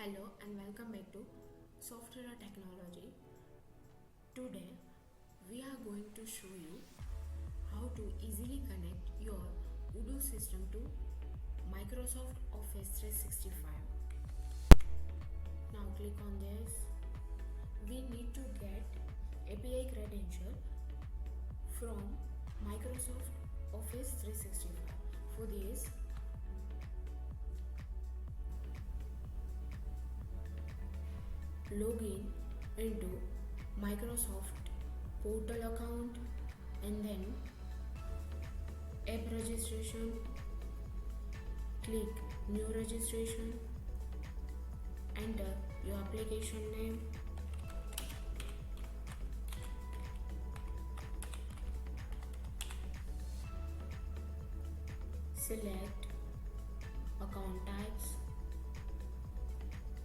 Hello and welcome back to Softhealer Technology. Today we are going to show you how to easily connect your Odoo system to Microsoft Office 365. Now click on this. We need to get API credential from Microsoft Office 365. For this, log in into Microsoft portal account and then app registration, click new registration, enter your application name, select account types,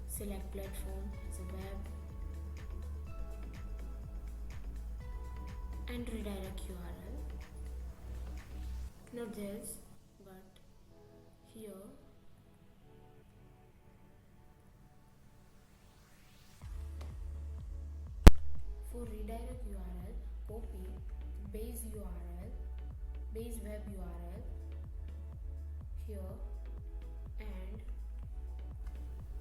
select platform as a web and redirect URL. Not this, but here for redirect URL, copy base URL, base web URL here and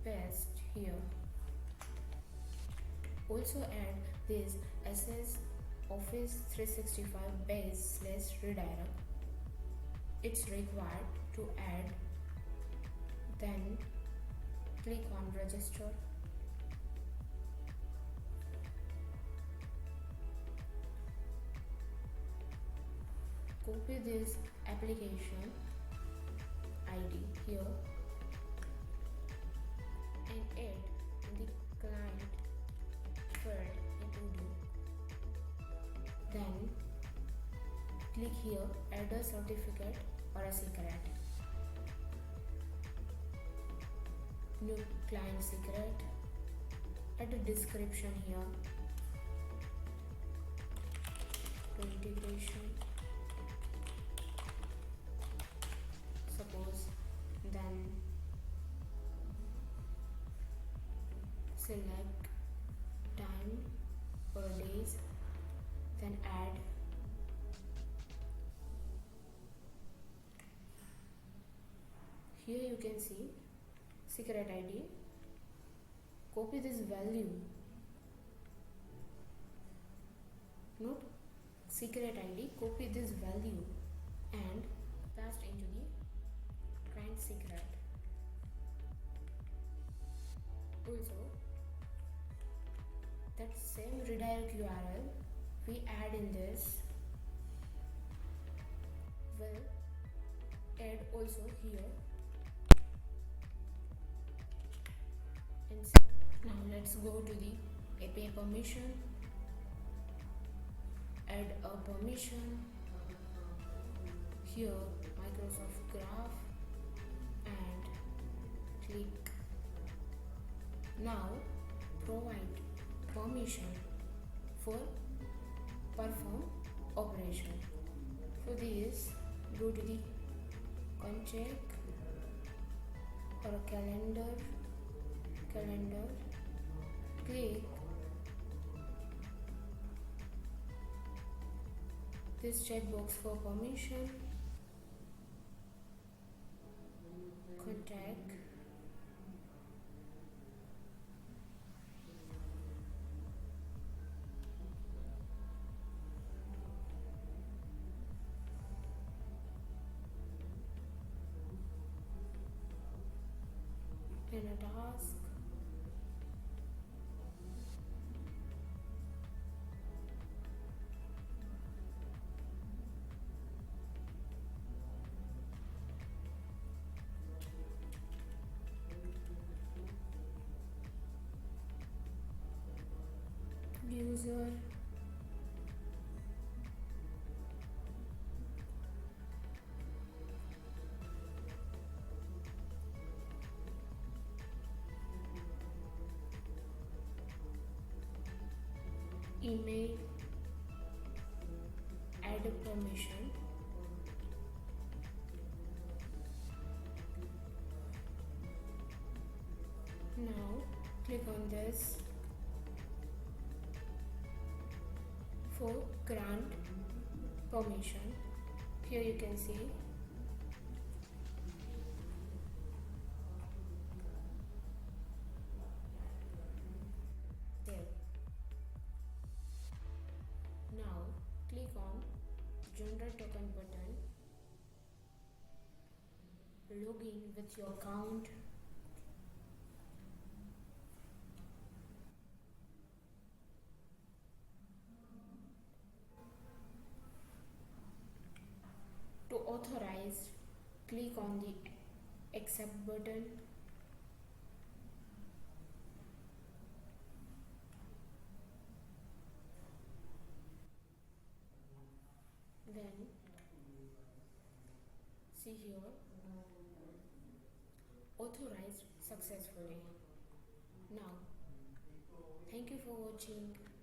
paste here. Also add this SS Office 365 base / redirect. It's required to add. Then click on register. Copy this application ID here and add in the client field in Odoo. Then click here, add a certificate or a secret. New client secret. Add a description here. To integration. Suppose then select time or days, then add here. You can see secret ID. Copy this value, note secret ID, copy this value and paste into the client secret. Also, that same redirect URL we add in this will add also here. And now let's go to the API permission. Add a permission here, Microsoft Graph, and click. Now provide permission for perform operation. For this, go to the contact or calendar, click this checkbox for permission, contact, in a task, user, email, add a permission, Now click on this for grant permission. Here you can see there. Now click on generate token button. Log in with your account. To authorize, click on the accept button. Then see here, authorized successfully. Now, thank you for watching.